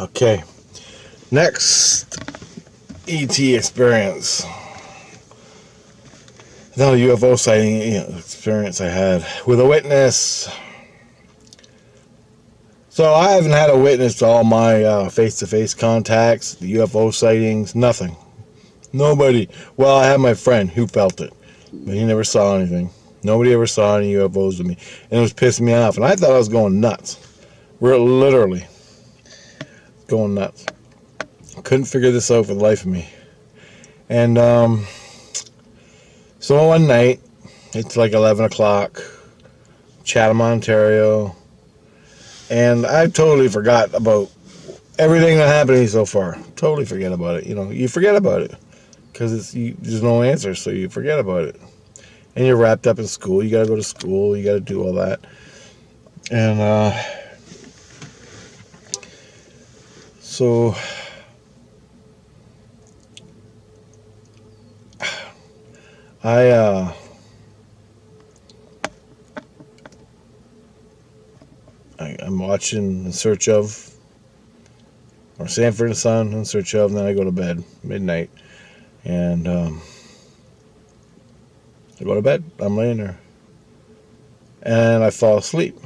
Okay. Next ET experience. Another UFO sighting experience I had with a witness. So I haven't had a witness to all my face-to-face contacts, the UFO sightings, nothing. Nobody. Well, I had my friend who felt it, but he never saw anything. Nobody ever saw any UFOs with me, and it was pissing me off. And I thought I was going nuts. We're literally going nuts. Couldn't figure this out for the life of me. And so one night, it's like 11 o'clock, Chatham, Ontario, and I totally forgot about everything that happened to me so far. Totally forget about it. You forget about it because there's no answer, so you forget about it. And you're wrapped up in school. You got to go to school. You got to do all that. And so I'm watching In Search Of, or Sanford and Son, In Search Of, and then I go to bed, midnight. And I go to bed, I'm laying there. And I fall asleep.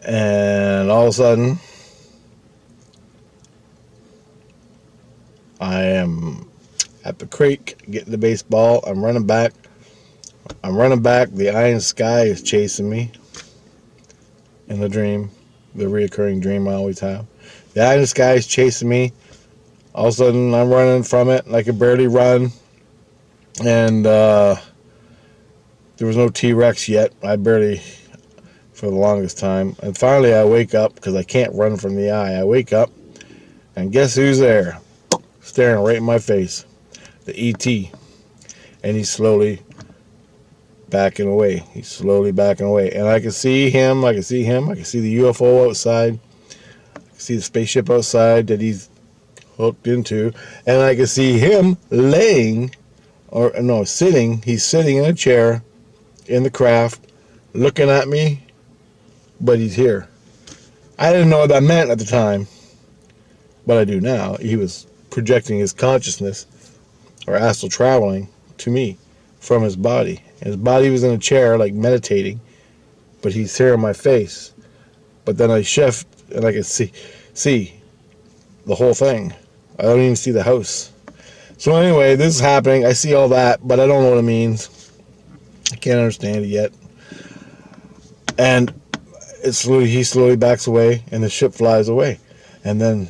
And all of a sudden, I am at the creek, getting the baseball, I'm running back. The eye in the sky is chasing me. In the dream, the reoccurring dream I always have. The eye in the sky is chasing me. All of a sudden, I'm running from it, and I can barely run. And there was no T-Rex yet. I barely, for the longest time. And finally, I wake up, because I can't run from the eye. I wake up, and guess who's there? Staring right in my face. The ET. And he's slowly backing away. And I can see him. I can see the UFO outside. I can see the spaceship outside that he's hooked into. And I can see him sitting. He's sitting in a chair in the craft, looking at me, but he's here. I didn't know what that meant at the time, but I do now. He was projecting his consciousness, or astral traveling, to me from his body. And his body was in a chair, like meditating, but he's here in my face. But then I shift, and I can see the whole thing. I don't even see the house. So anyway, this is happening. I see all that, but I don't know what it means. I can't understand it yet. And he slowly backs away, and the ship flies away. And then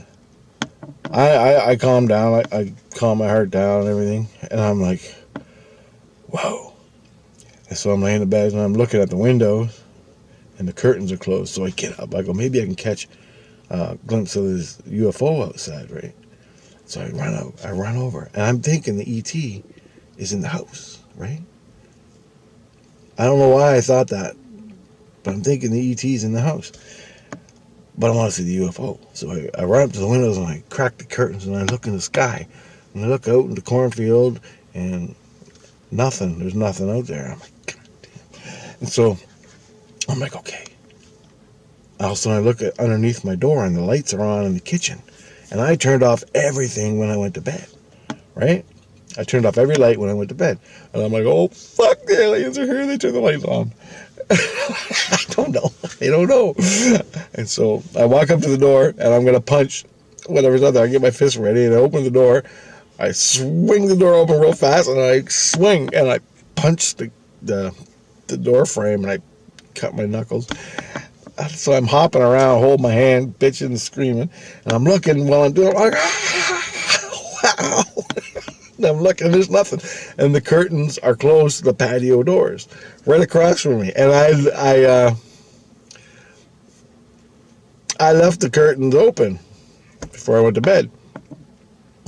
I calm down. I calm my heart down and everything. And I'm like, whoa. And so I'm laying in bed, and I'm looking at the windows, and the curtains are closed. So I get up. I go, maybe I can catch a glimpse of this UFO outside, right? So I run over, and I'm thinking the ET is in the house, right? I don't know why I thought that, but I'm thinking the ET's in the house. But I want to see the UFO. So I run up to the windows, and I crack the curtains, and I look in the sky. And I look out in the cornfield, and nothing. There's nothing out there. I'm like, God damn. And so I'm like, okay. All of a sudden I look at underneath my door, and the lights are on in the kitchen. And I turned off everything when I went to bed, right? I turned off every light when I went to bed. And I'm like, oh, fuck, the aliens are here. They turned the lights on. I don't know. And so I walk up to the door, and I'm going to punch whatever's out there. I get my fist ready, and I open the door. I swing the door open real fast, and I swing, and I punch the door frame, and I cut my knuckles. So I'm hopping around, holding my hand, bitching and screaming, and I'm looking while I'm doing it, like, wow. And I'm looking, there's nothing. And the curtains are closed to the patio doors, right across from me. And I left the curtains open before I went to bed.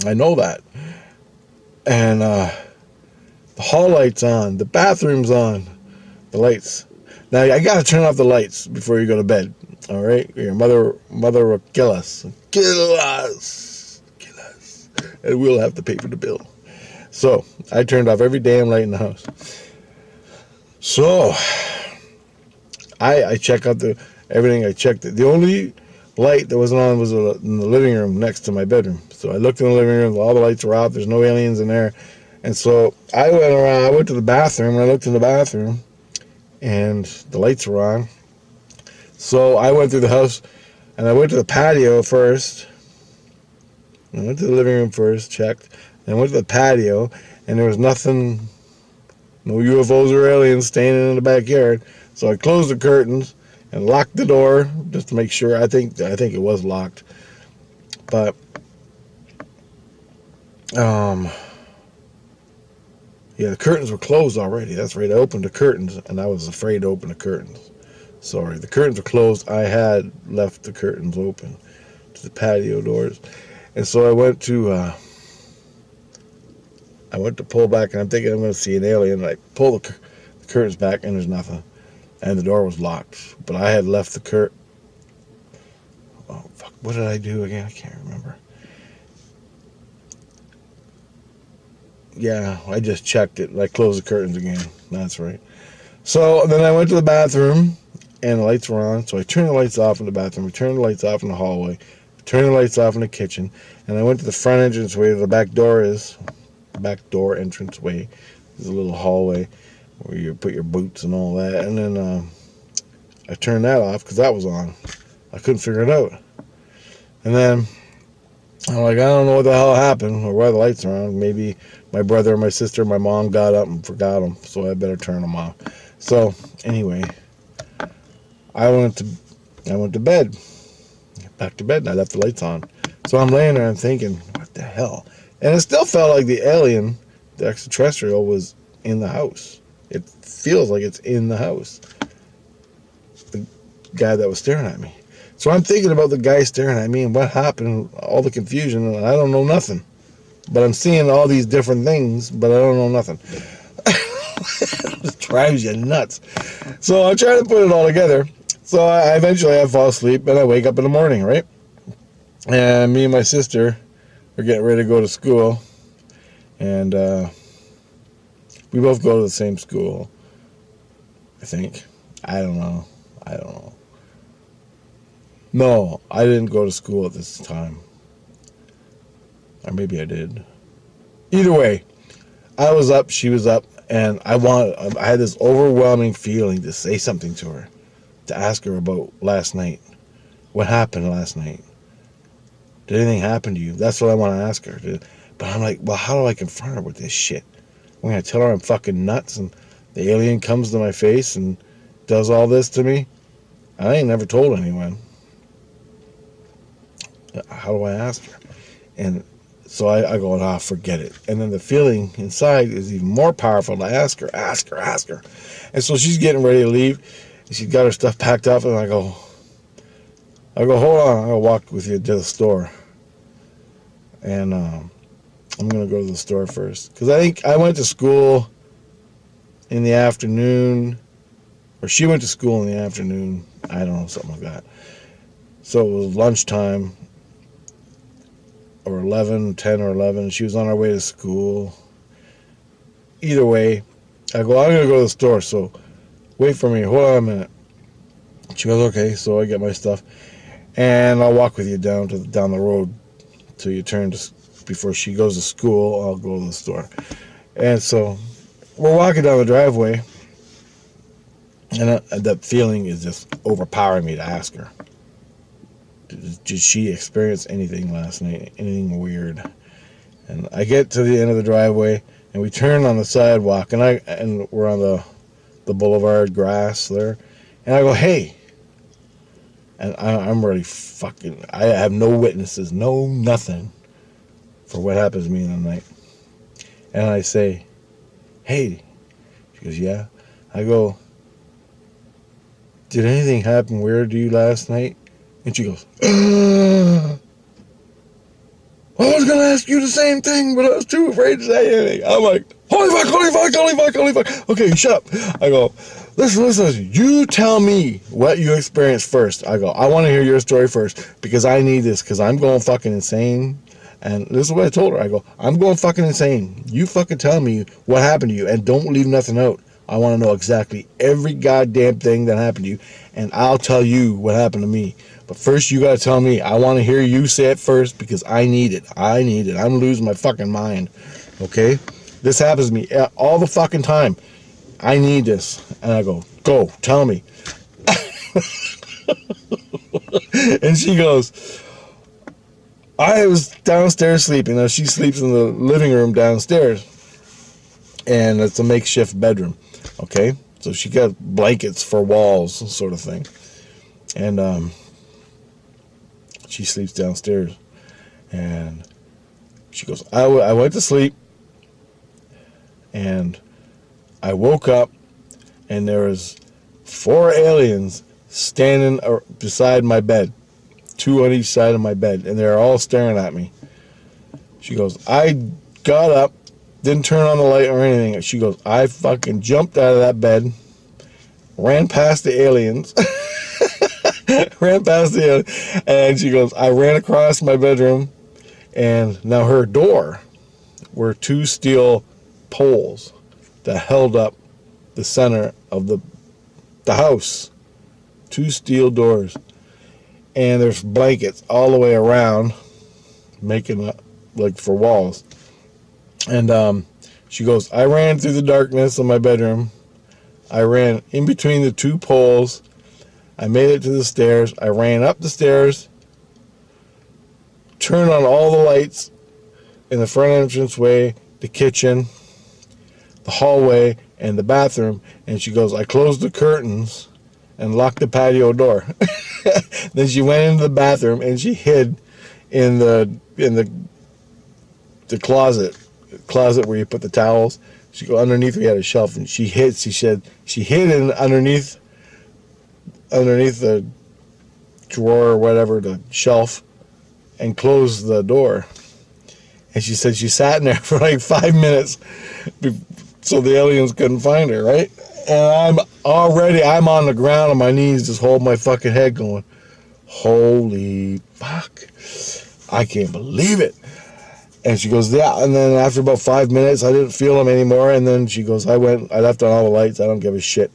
I know that. And the hall light's on, the bathroom's on, the lights. Now, I got to turn off the lights before you go to bed, all right? Your mother will kill us. Kill us. And we'll have to pay for the bill. So, I turned off every damn light in the house. So, I check out everything. I checked it. The only light that wasn't on was in the living room next to my bedroom. So I looked in the living room, all the lights were out, there's no aliens in there. And so I went to the bathroom, and I looked in the bathroom, and the lights were on. So I went through the house, and I went to the patio first. I went to the living room first, checked, and I went to the patio, and there was nothing, no UFOs or aliens standing in the backyard. So I closed the curtains and locked the door just to make sure. I think it was locked, but yeah, the curtains were closed already. That's right. I opened the curtains, and I was afraid to open the curtains. Sorry, the curtains were closed. I had left the curtains open to the patio doors, and so I went to pull back, and I'm thinking I'm going to see an alien. And I pull the curtains back, and there's nothing, and the door was locked. But I had left the curtain. Oh fuck! What did I do again? I can't remember. Yeah, I just checked it. I closed the curtains again. That's right. So then I went to the bathroom, and the lights were on. So I turned the lights off in the bathroom. I turned the lights off in the hallway. I turned the lights off in the kitchen. And I went to the front entrance where the back door is. The back door entrance way. There's a little hallway where you put your boots and all that. And then I turned that off because that was on. I couldn't figure it out. And then I'm like, I don't know what the hell happened or why the lights are on. Maybe my brother or my sister or my mom got up and forgot them, so I better turn them off. So anyway, I went to bed, back to bed, and I left the lights on. So I'm laying there and thinking, what the hell? And it still felt like the alien, the extraterrestrial, was in the house. It feels like it's in the house. The guy that was staring at me. So I'm thinking about the guy staring at me and what happened, all the confusion, and I don't know nothing. But I'm seeing all these different things, but I don't know nothing. It drives you nuts. So I'm trying to put it all together. So I eventually fall asleep, and I wake up in the morning, right? And me and my sister are getting ready to go to school. And we both go to the same school, I think. I don't know. No, I didn't go to school at this time. Or maybe I did. Either way, I was up, she was up, and I had this overwhelming feeling to say something to her, to ask her about last night. What happened last night? Did anything happen to you? That's what I want to ask her. But I'm like, well, how do I confront her with this shit? I'm going to tell her I'm fucking nuts and the alien comes to my face and does all this to me? I ain't never told anyone. How do I ask her? And so I go, forget it. And then the feeling inside is even more powerful to ask her. And so she's getting ready to leave. And she's got her stuff packed up. And I go, hold on. I'll walk with you to the store. And I'm going to go to the store first. Because I think I went to school in the afternoon. Or she went to school in the afternoon. I don't know, something like that. So it was lunchtime. Or 10 or 11. She was on her way to school. Either way, I go, I'm going to go to the store, so wait for me. Hold on a minute. She goes, okay. So I get my stuff. And I'll walk with you down the road till you turn before she goes to school. I'll go to the store. And so we're walking down the driveway. And that feeling is just overpowering me to ask her. Did she experience anything last night? Anything weird? And I get to the end of the driveway, and we turn on the sidewalk, and we're on the boulevard grass there, and I go, hey, and I'm really fucking. I have no witnesses, no nothing for what happens to me in the night, and I say, hey, she goes, yeah. I go, did anything happen weird to you last night? And she goes, I was going to ask you the same thing, but I was too afraid to say anything. I'm like, holy fuck. Okay, shut up. I go, listen. You tell me what you experienced first. I go, I want to hear your story first because I need this because I'm going fucking insane. And this is what I told her. I go, I'm going fucking insane. You fucking tell me what happened to you and don't leave nothing out. I want to know exactly every goddamn thing that happened to you, and I'll tell you what happened to me. But first, you got to tell me. I want to hear you say it first because I need it. I need it. I'm losing my fucking mind. Okay? This happens to me all the fucking time. I need this. And I go, tell me. And she goes, I was downstairs sleeping. Now, she sleeps in the living room downstairs. And it's a makeshift bedroom. Okay? So she got blankets for walls, sort of thing. And she sleeps downstairs. And she goes, I went to sleep. And I woke up. And there was 4 aliens standing beside my bed. 2 on each side of my bed. And they're all staring at me. She goes, I got up. Didn't turn on the light or anything. She goes, I fucking jumped out of that bed. Ran past the aliens. And she goes, I ran across my bedroom. And now her door were 2 steel poles that held up the center of the house. 2 steel doors. And there's blankets all the way around, making like for walls. And she goes, I ran through the darkness of my bedroom. I ran in between the 2 poles. I made it to the stairs. I ran up the stairs, turned on all the lights in the front entranceway, the kitchen, the hallway, and the bathroom. And she goes, I closed the curtains and locked the patio door. Then she went into the bathroom and she hid in the closet where you put the towels. She go underneath. We had a shelf, and she hid. She said she hid in underneath the drawer or whatever, the shelf, and closed the door. And she said she sat in there for like 5 minutes so the aliens couldn't find her, right? And I'm on the ground on my knees, just holding my fucking head going, holy fuck, I can't believe it. And she goes, yeah. And then after about 5 minutes, I didn't feel them anymore. And then she goes, I left on all the lights. I don't give a shit.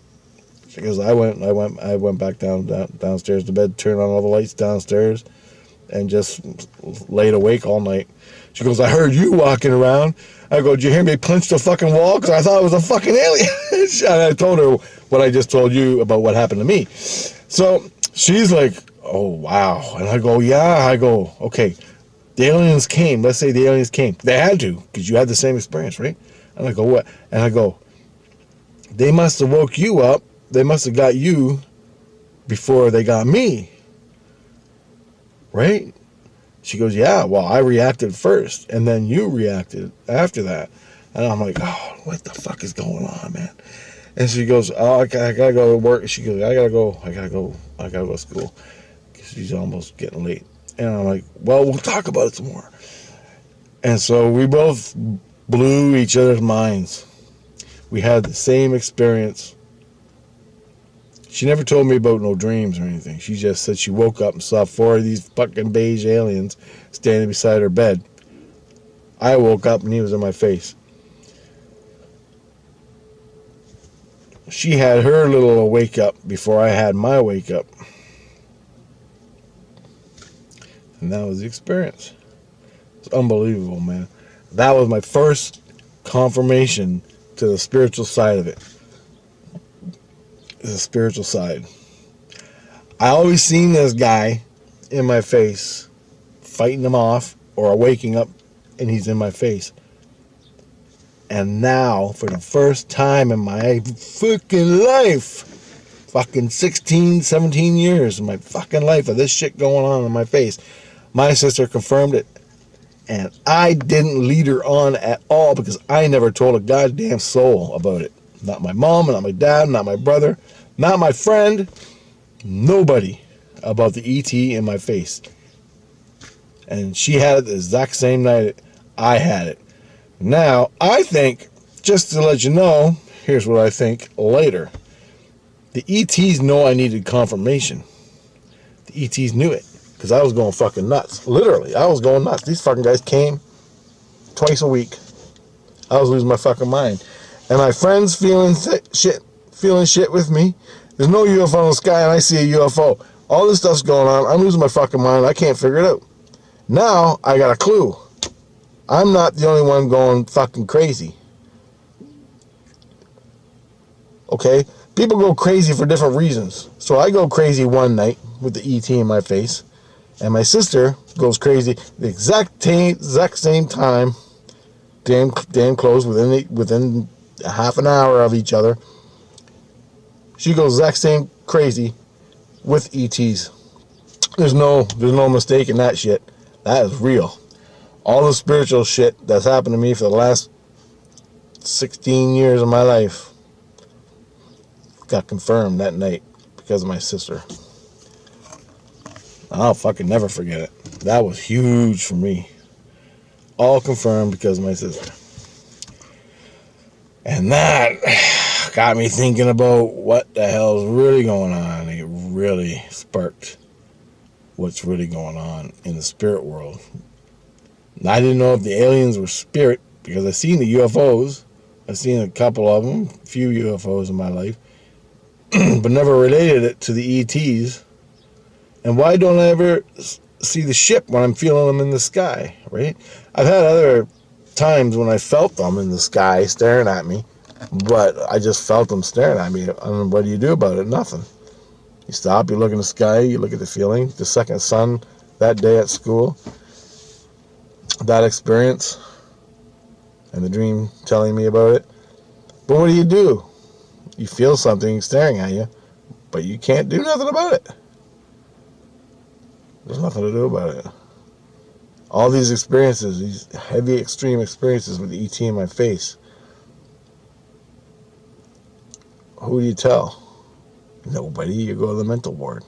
She goes, I went back downstairs to bed, turned on all the lights downstairs, and just laid awake all night. She goes, I heard you walking around. I go, did you hear me punch the fucking wall? Because I thought it was a fucking alien. And I told her what I just told you about what happened to me. So she's like, oh, wow. And I go, yeah. I go, okay. The aliens came. Let's say the aliens came. They had to, because you had the same experience, right? And I go, what? And I go, they must have woke you up. They must have got you before they got me. Right? She goes, yeah, well, I reacted first, and then you reacted after that. And I'm like, oh, what the fuck is going on, man? And she goes, oh, I gotta go to work. She goes, I gotta go to school. She's almost getting late. And I'm like, well, we'll talk about it some more. And so we both blew each other's minds. We had the same experience. She never told me about no dreams or anything. She just said she woke up and saw 4 of these fucking beige aliens standing beside her bed. I woke up and he was in my face. She had her little wake up before I had my wake up. And that was the experience. It's unbelievable, man. That was my first confirmation to the spiritual side of it. The spiritual side. I always seen this guy in my face, fighting him off, or waking up and he's in my face. And now, for the first time in my fucking life, fucking 16, 17 years in my fucking life of this shit going on in my face, my sister confirmed it. And I didn't lead her on at all because I never told a goddamn soul about it. Not my mom, not my dad, not my brother, not my friend, nobody about the ET in my face. And she had it the exact same night I had it. Now, I think, just to let you know, here's what I think later. The ETs know I needed confirmation. The ETs knew it. Because I was going fucking nuts. Literally, I was going nuts. These fucking guys came twice a week. I was losing my fucking mind. and my friends feeling shit with me. There's no UFO in the sky, and I see a UFO. All this stuff's going on. I'm losing my fucking mind. I can't figure it out. Now I got a clue. I'm not the only one going fucking crazy. Okay? People go crazy for different reasons. So I go crazy one night with the ET in my face, and my sister goes crazy the exact same time, damn close, within a half an hour of each other. She goes exact same crazy with ETs. There's no mistake in that shit. That is real. All the spiritual shit that's happened to me for the last 16 years of my life got confirmed that night because of my sister. I'll fucking never forget it. That was huge for me. All confirmed because of my sister. And that got me thinking about what the hell's really going on. It really sparked what's really going on in the spirit world. And I didn't know if the aliens were spirit because I've seen the UFOs. I've seen a couple of them, a few UFOs in my life, but never related it to the ETs. And why don't I ever see the ship when I'm feeling them in the sky, right? I've had other times when I felt them in the sky staring at me, but I just felt them staring at me. And what do you do about it? Nothing. You stop, you look in the sky, you look at the feeling, the second sun that day at school, that experience, and the dream telling me about it. But what do? You feel something staring at you, but you can't do nothing about it. There's nothing to do about it. All these experiences, these heavy, extreme experiences with the ET in my face. Who do you tell? Nobody. You go to the mental ward.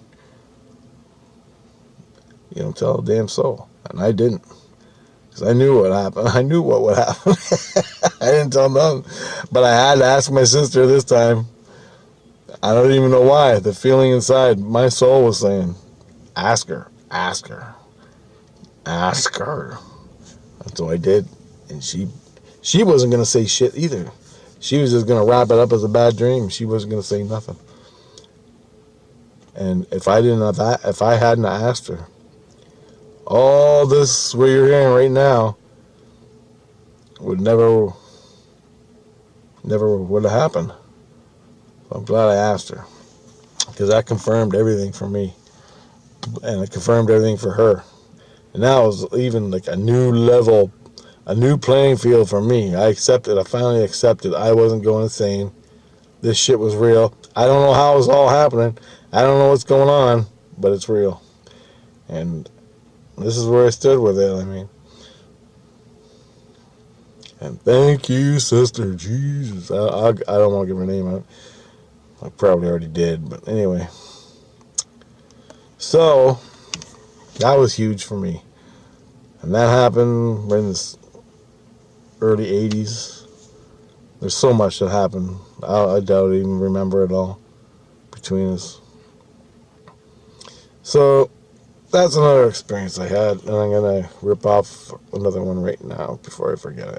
You don't tell a damn soul. And I didn't. Because I knew what happened. I knew what would happen. I didn't tell none. But I had to ask my sister this time. I don't even know why. The feeling inside, my soul was saying, ask her. Ask her. Ask her. And so I did. And she wasn't going to say shit either. She was just going to wrap it up as a bad dream. She wasn't going to say nothing. And if I hadn't asked her, all this what you're hearing right now would never would have happened. So I'm glad I asked her, because that confirmed everything for me, and it confirmed everything for her. And now it's even like a new level, a new playing field for me. I finally accepted I wasn't going insane. This shit was real. I don't know how it's all happening. I don't know what's going on, but it's real. And this is where I stood with it, I mean. And thank you, Sister Jesus. I don't want to give her name out. I probably already did, but anyway. So, that was huge for me. And that happened in the early 80s. There's so much that happened. I doubt I even remember it all between us. So, that's another experience I had, and I'm going to rip off another one right now before I forget it.